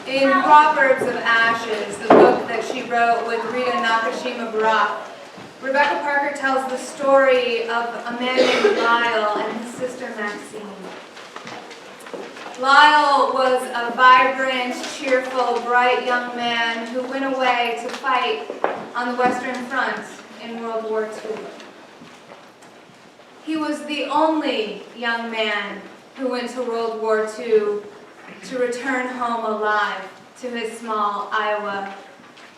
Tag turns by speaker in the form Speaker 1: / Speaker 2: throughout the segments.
Speaker 1: In Proverbs of Ashes, the book that she wrote with Rita Nakashima Barak, Rebecca Parker tells the story of a man named Lyle and his sister Maxine. Lyle was a vibrant, cheerful, bright young man who went away to fight on the Western Front in World War II. He was the only young man who went to World War II to return home alive to his small Iowa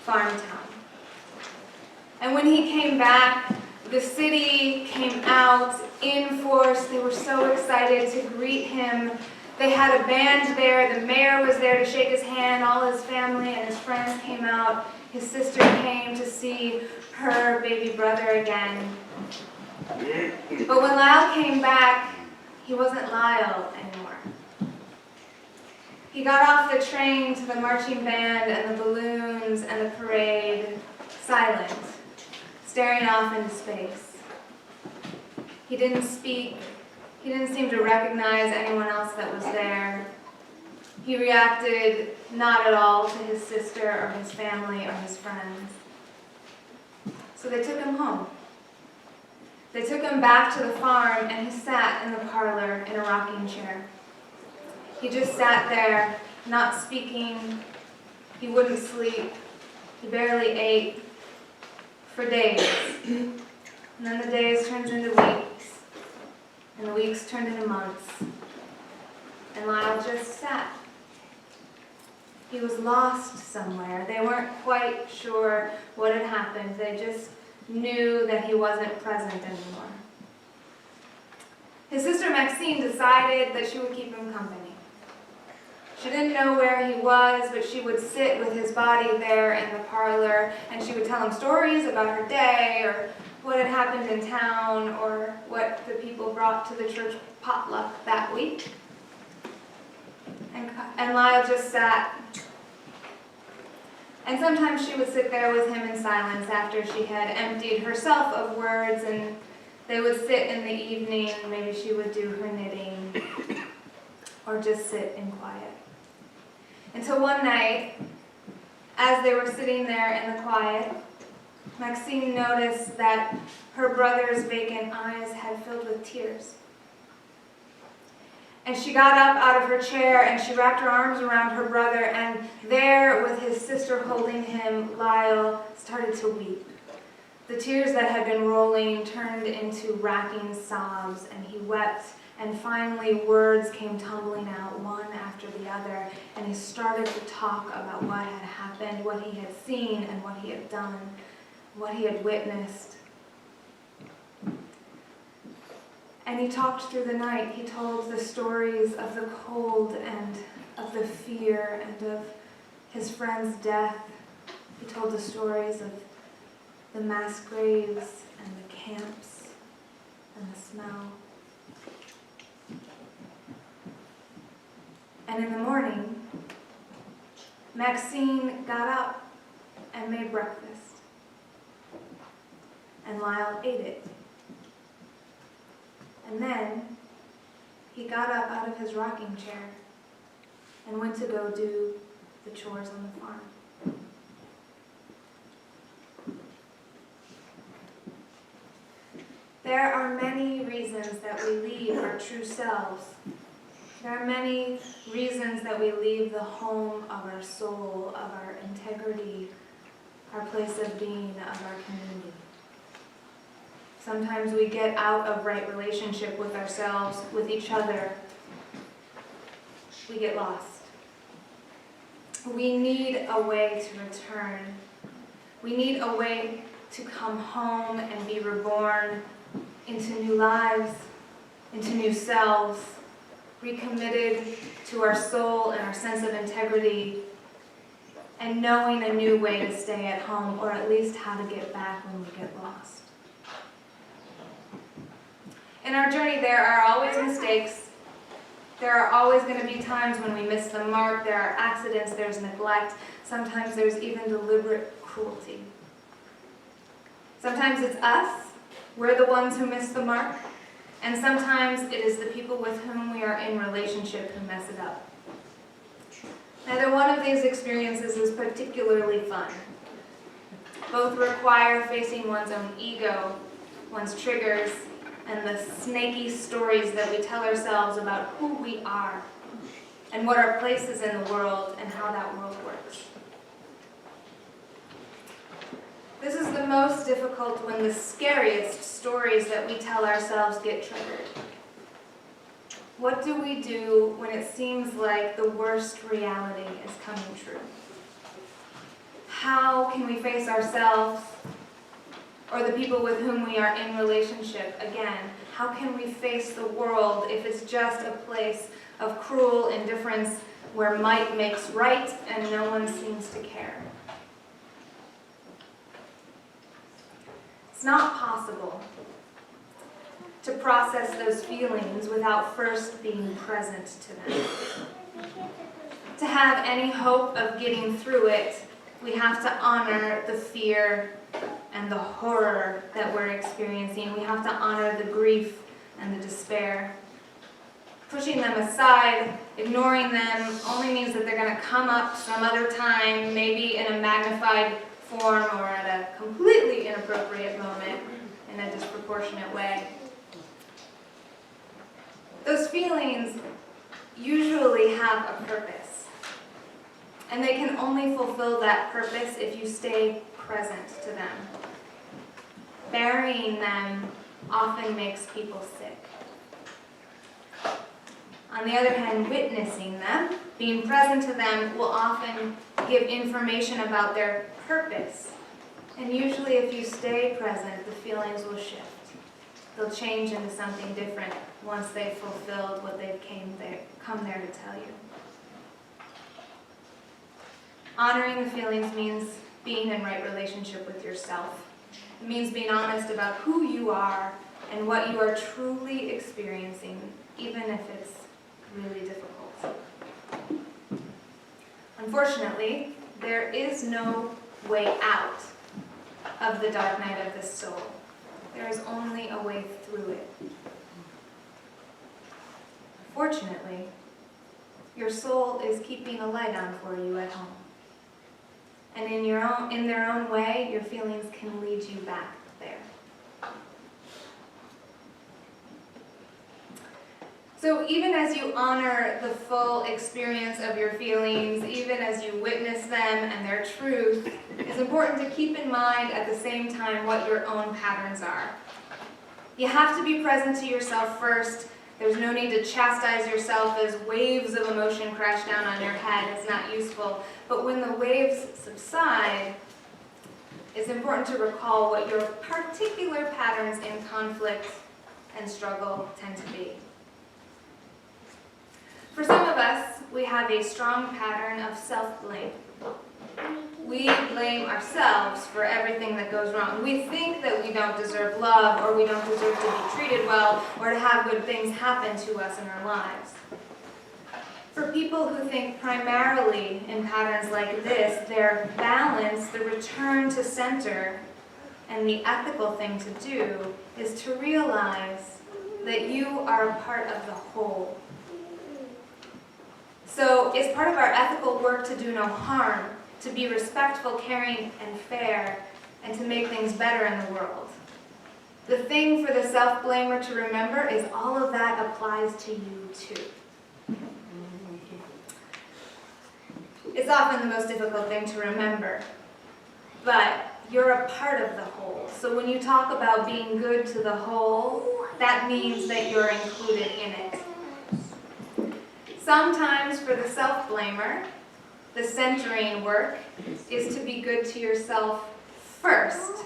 Speaker 1: farm town. And when he came back, the city came out in force. They were so excited to greet him. They had a band there. The mayor was there to shake his hand. All his family and his friends came out. His sister came to see her baby brother again. But when Lyle came back, he wasn't Lyle anymore. He got off the train to the marching band and the balloons and the parade, silent, staring off into space. He didn't speak. He didn't seem to recognize anyone else that was there. He reacted not at all to his sister or his family or his friends. So they took him home. They took him back to the farm, and he sat in the parlor in a rocking chair. He just sat there, not speaking. He wouldn't sleep. He barely ate for days. And then the days turned into weeks, and the weeks turned into months. And Lyle just sat. He was lost somewhere. They weren't quite sure what had happened. They just knew that he wasn't present anymore. His sister Maxine decided that she would keep him company. She didn't know where he was, but she would sit with his body there in the parlor, and she would tell him stories about her day, or what had happened in town, or what the people brought to the church potluck that week. And Lyle just sat. And sometimes she would sit there with him in silence after she had emptied herself of words, and they would sit in the evening. Maybe she would do her knitting or just sit in quiet. Until one night, as they were sitting there in the quiet, Maxine noticed that her brother's vacant eyes had filled with tears. And she got up out of her chair and she wrapped her arms around her brother, and there, with his sister holding him, Lyle started to weep. The tears that had been rolling turned into racking sobs, and he wept, and finally words came tumbling out one after the other, and he started to talk about what had happened, what he had seen, and what he had done, what he had witnessed. And he talked through the night. He told the stories of the cold and of the fear and of his friend's death. He told the stories of the mass graves and the camps and the smell. And in the morning, Maxine got up and made breakfast. And Lyle ate it. And then he got up out of his rocking chair and went to go do the chores on the farm. There are many reasons that we leave our true selves. There are many reasons that we leave the home of our soul, of our integrity, our place of being, of our community. Sometimes we get out of right relationship with ourselves, with each other. We get lost. We need a way to return. We need a way to come home and be reborn into new lives, into new selves, recommitted to our soul and our sense of integrity, and knowing a new way to stay at home, or at least how to get back when we get lost. In our journey, there are always mistakes. There are always going to be times when we miss the mark. There are accidents, there's neglect. Sometimes there's even deliberate cruelty. Sometimes it's us. We're the ones who miss the mark. And sometimes it is the people with whom we are in relationship who mess it up. Neither one of of these experiences is particularly fun. Both require facing one's own ego, one's triggers, and the snaky stories that we tell ourselves about who we are and what our place is in the world and how that world works. This is the most difficult when the scariest stories that we tell ourselves get triggered. What do we do when it seems like the worst reality is coming true? How can we face ourselves or the people with whom we are in relationship again? How can we face the world if it's just a place of cruel indifference where might makes right and no one seems to care? It's not possible to process those feelings without first being present to them. To have any hope of getting through it, we have to honor the fear and the horror that we're experiencing. We have to honor the grief and the despair. Pushing them aside, ignoring them, only means that they're going to come up some other time, maybe in a magnified form or at a completely inappropriate moment in a disproportionate way. Those feelings usually have a purpose, and they can only fulfill that purpose if you stay present to them. Burying them often makes people sick. On the other hand, witnessing them, being present to them, will often give information about their purpose. And usually if you stay present, the feelings will shift. They'll change into something different once they've fulfilled what they've come there to tell you. Honoring the feelings means being in right relationship with yourself. It means being honest about who you are and what you are truly experiencing, even if it's really difficult. Unfortunately, there is no way out of the dark night of the soul. There is only a way through it. Fortunately, your soul is keeping a light on for you at home. And in their own way, your feelings can lead you back there. So even as you honor the full experience of your feelings, even as you witness them and their truth, it's important to keep in mind at the same time what your own patterns are. You have to be present to yourself first. There's no need to chastise yourself as waves of emotion crash down on your head. It's not useful. But when the waves subside, it's important to recall what your particular patterns in conflict and struggle tend to be. For some of us, we have a strong pattern of self-blame. We blame ourselves for everything that goes wrong. We think that we don't deserve love, or we don't deserve to be treated well, or to have good things happen to us in our lives. For people who think primarily in patterns like this, their balance, the return to center, and the ethical thing to do is to realize that you are a part of the whole. So it's part of our ethical work to do no harm, to be respectful, caring, and fair, and to make things better in the world. The thing for the self-blamer to remember is all of that applies to you too. It's often the most difficult thing to remember, but you're a part of the whole. So when you talk about being good to the whole, that means that you're included in it. Sometimes for the self-blamer, the centering work is to be good to yourself first,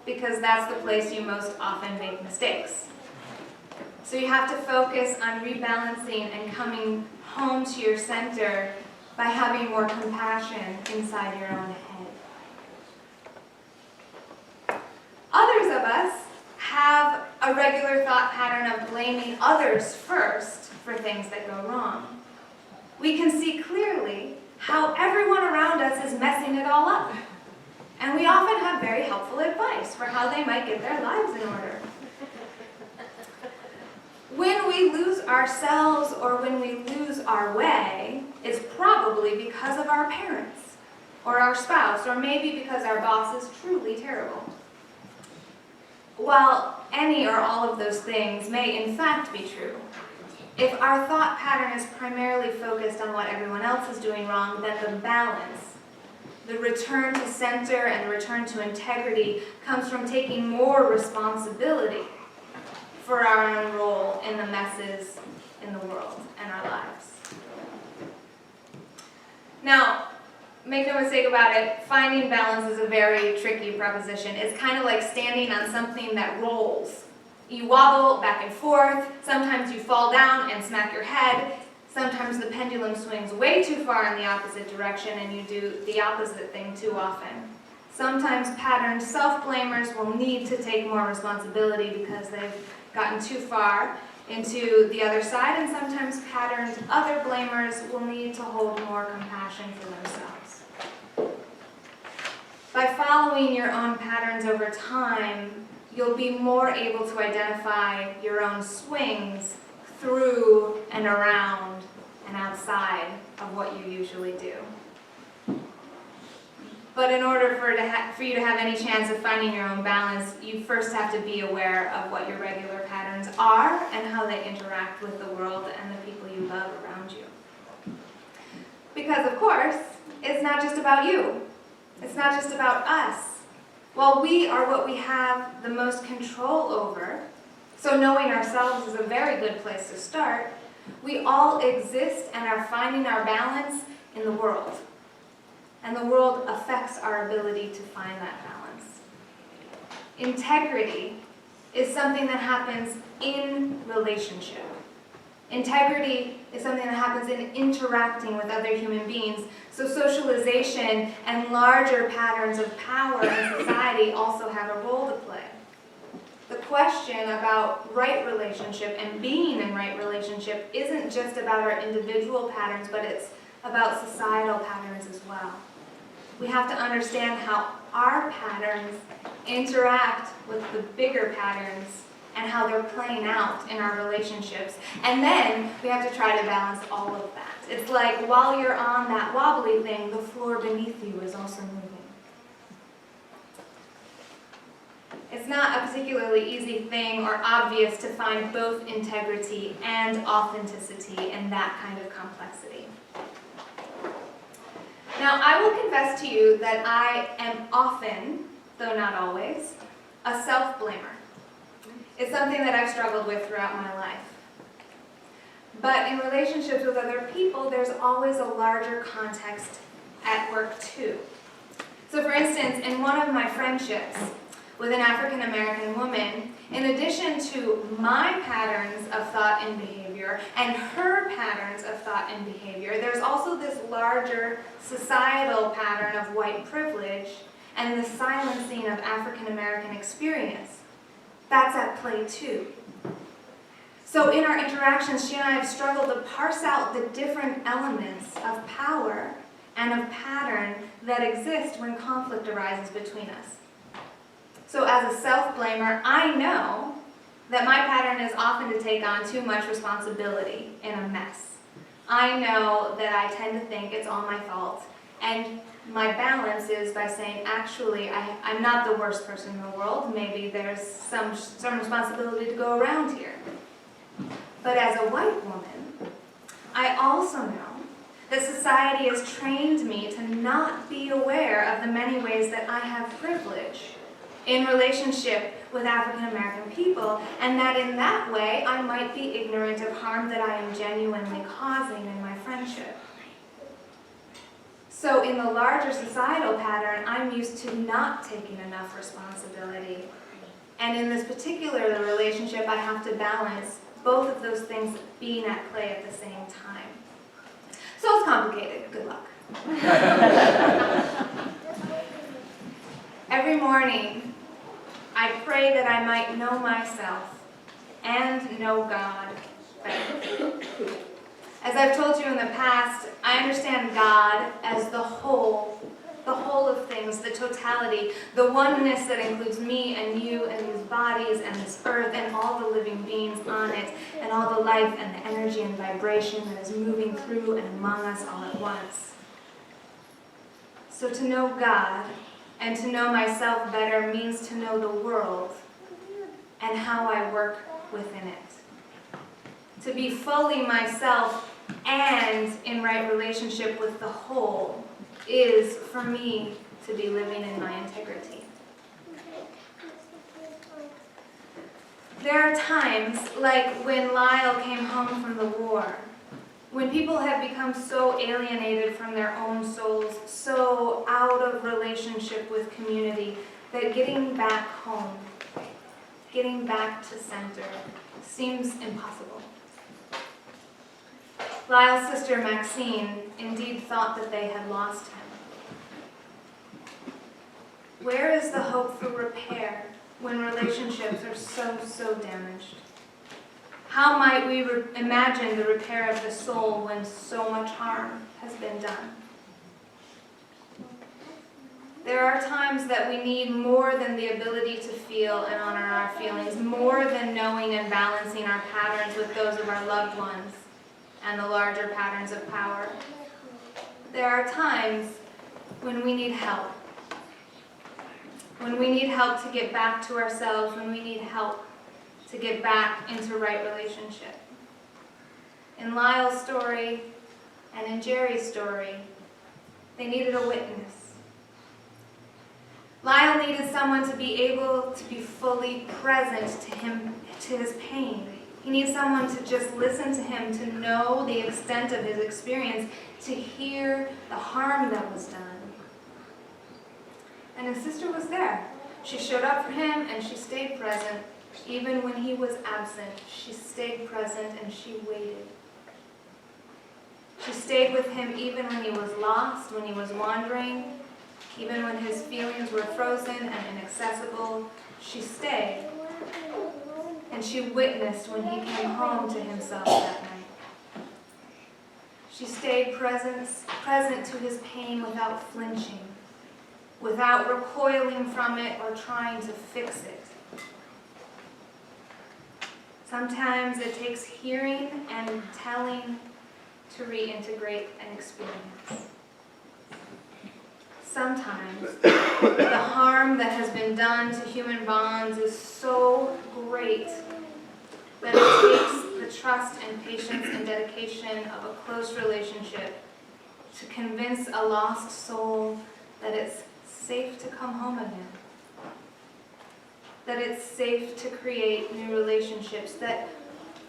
Speaker 1: because that's the place you most often make mistakes. So you have to focus on rebalancing and coming home to your center by having more compassion inside your own head. Others of us have a regular thought pattern of blaming others first for things that go wrong. We can see clearly how everyone around us is messing it all up. And we often have very helpful advice for how they might get their lives in order. When we lose ourselves or when we lose our way, it's probably wobbly because of our parents, or our spouse, or maybe because our boss is truly terrible. While any or all of those things may in fact be true, if our thought pattern is primarily focused on what everyone else is doing wrong, then the balance, the return to center and the return to integrity comes from taking more responsibility for our own role in the messes in the world and our lives. Now, make no mistake about it, finding balance is a very tricky proposition. It's kind of like standing on something that rolls. You wobble back and forth, sometimes you fall down and smack your head, sometimes the pendulum swings way too far in the opposite direction and you do the opposite thing too often. Sometimes patterned self-blamers will need to take more responsibility because they've gotten too far into the other side, and sometimes patterned other blamers will need to hold more compassion for themselves. By following your own patterns over time, you'll be more able to identify your own swings through and around and outside of what you usually do. But in order for you to have any chance of finding your own balance, you first have to be aware of what your regular patterns are and how they interact with the world and the people you love around you. Because, of course, it's not just about you. It's not just about us. While we are what we have the most control over, so knowing ourselves is a very good place to start, we all exist and are finding our balance in the world. And the world affects our ability to find that balance. Integrity is something that happens in relationship. Integrity is something that happens in interacting with other human beings. So socialization and larger patterns of power in society also have a role to play. The question about right relationship and being in right relationship isn't just about our individual patterns, but it's about societal patterns as well. We have to understand how our patterns interact with the bigger patterns and how they're playing out in our relationships. And then we have to try to balance all of that. It's like while you're on that wobbly thing, the floor beneath you is also moving. It's not a particularly easy thing or obvious to find both integrity and authenticity in that kind of complexity. Now, I will confess to you that I am often, though not always, a self-blamer. It's something that I've struggled with throughout my life. But in relationships with other people, there's always a larger context at work too. So for instance, in one of my friendships with an African American woman, in addition to my patterns of thought and behavior and her patterns of thought and behavior, there's also this larger societal pattern of white privilege and the silencing of African American experience. That's at play too. So in our interactions, she and I have struggled to parse out the different elements of power and of pattern that exist when conflict arises between us. So as a self-blamer, I know that my pattern is often to take on too much responsibility in a mess. I know that I tend to think it's all my fault, and my balance is by saying, actually, I'm not the worst person in the world. Maybe there's some responsibility to go around here. But as a white woman, I also know that society has trained me to not be aware of the many ways that I have privilege in relationship with African American people, and that in that way I might be ignorant of harm that I am genuinely causing in my friendship. So in the larger societal pattern, I'm used to not taking enough responsibility. And in this particular relationship, I have to balance both of those things being at play at the same time. So it's complicated. Good luck. Every morning, I pray that I might know myself and know God better. As I've told you in the past, I understand God as the whole the whole of things, the totality, the oneness that includes me and you and these bodies and this earth and all the living beings on it and all the life and the energy and vibration that is moving through and among us all at once. So to know God and to know myself better means to know the world and how I work within it. To be fully myself and in right relationship with the whole is, for me, to be living in my integrity. There are times, like when Lyle came home from the war, when people have become so alienated from their own souls, so out of relationship with community, that getting back home, getting back to center, seems impossible. Lyle's sister Maxine indeed thought that they had lost him. Where is the hope for repair when relationships are so damaged? How might we imagine the repair of the soul when so much harm has been done? There are times that we need more than the ability to feel and honor our feelings, more than knowing and balancing our patterns with those of our loved ones and the larger patterns of power. There are times when we need help. When we need help to get back to ourselves, when we need help to get back into right relationship. In Lyle's story and in Jerry's story, they needed a witness. Lyle needed someone to be able to be fully present to him, to his pain. He needs someone to just listen to him, to know the extent of his experience, to hear the harm that was done. And his sister was there. She showed up for him and she stayed present. Even when he was absent, she stayed present and she waited. She stayed with him even when he was lost, when he was wandering, even when his feelings were frozen and inaccessible. She stayed. And she witnessed when he came home to himself that night. She stayed present to his pain without flinching, without recoiling from it or trying to fix it. Sometimes it takes hearing and telling to reintegrate an experience. Sometimes the harm that has been done to human bonds is so great that it takes the trust and patience and dedication of a close relationship to convince a lost soul that it's safe to come home again, that it's safe to create new relationships, that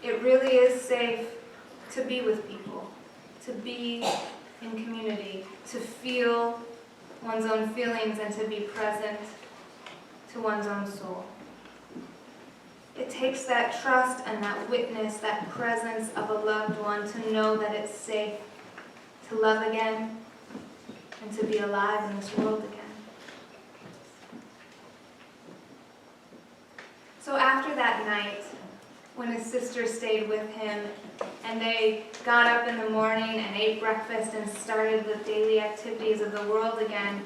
Speaker 1: it really is safe to be with people, to be in community, to feel one's own feelings and to be present to one's own soul. It takes that trust and that witness, that presence of a loved one to know that it's safe to love again and to be alive in this world again. So after that night, when his sister stayed with him and they got up in the morning and ate breakfast and started the daily activities of the world again,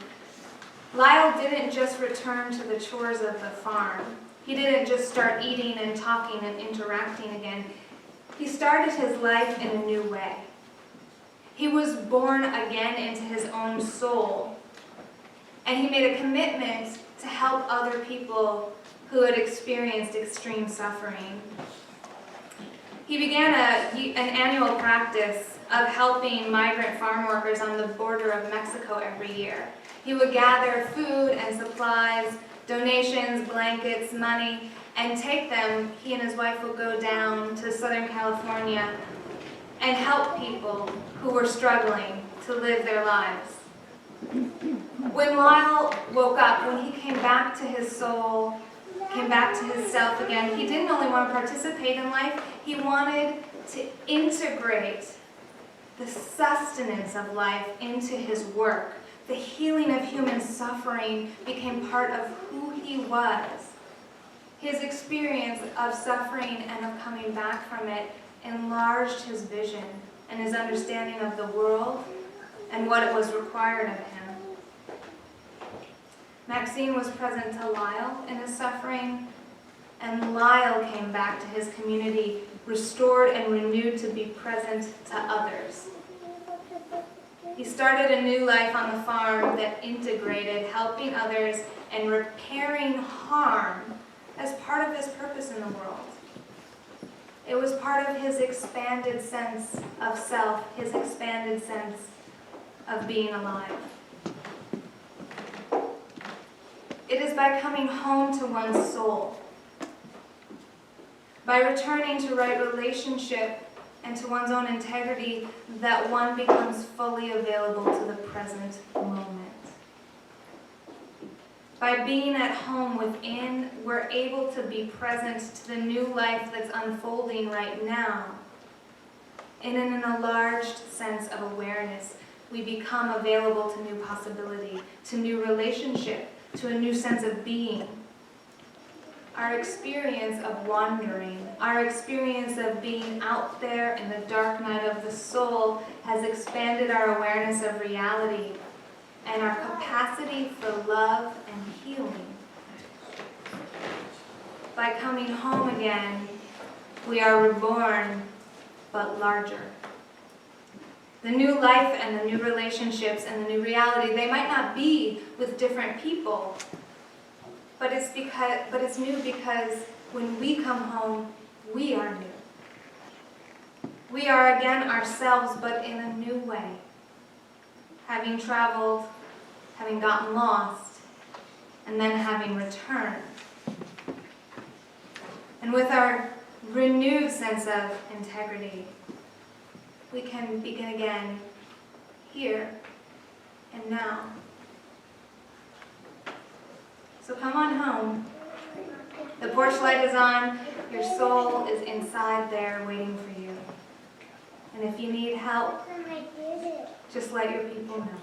Speaker 1: Lyle didn't just return to the chores of the farm. He didn't just start eating and talking and interacting again. He started his life in a new way. He was born again into his own soul, and he made a commitment to help other people who had experienced extreme suffering. He began an annual practice of helping migrant farm workers on the border of Mexico every year. He would gather food and supplies, donations, blankets, money, and take them. He and his wife would go down to Southern California and help people who were struggling to live their lives. When Lyle woke up, when he came back to his soul, came back to his self again, he didn't only want to participate in life, he wanted to integrate the sustenance of life into his work. The healing of human suffering became part of who he was. His experience of suffering and of coming back from it enlarged his vision and his understanding of the world and what it was required of him. Maxine was present to Lyle in his suffering, and Lyle came back to his community, restored and renewed to be present to others. He started a new life on the farm that integrated helping others and repairing harm as part of his purpose in the world. It was part of his expanded sense of self, his expanded sense of being alive. It is by coming home to one's soul, by returning to right relationship and to one's own integrity, that one becomes fully available to the present moment. By being at home within, we're able to be present to the new life that's unfolding right now. And in an enlarged sense of awareness, we become available to new possibility, to new relationship, to a new sense of being. Our experience of wandering, our experience of being out there in the dark night of the soul has expanded our awareness of reality and our capacity for love and healing. By coming home again, we are reborn, but larger. The new life and the new relationships and the new reality, they might not be with different people, but it's new because when we come home, we are new. We are again ourselves, but in a new way. Having traveled, having gotten lost, and then having returned. And with our renewed sense of integrity, we can begin again here and now. So come on home. The porch light is on. Your soul is inside there waiting for you. And if you need help, just let your people know.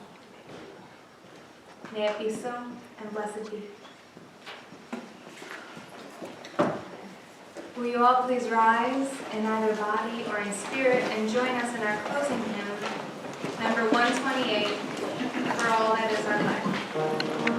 Speaker 1: May it be so, and blessed be. Will you all please rise in either body or in spirit and join us in our closing hymn, number 128, For All That Is Our Life.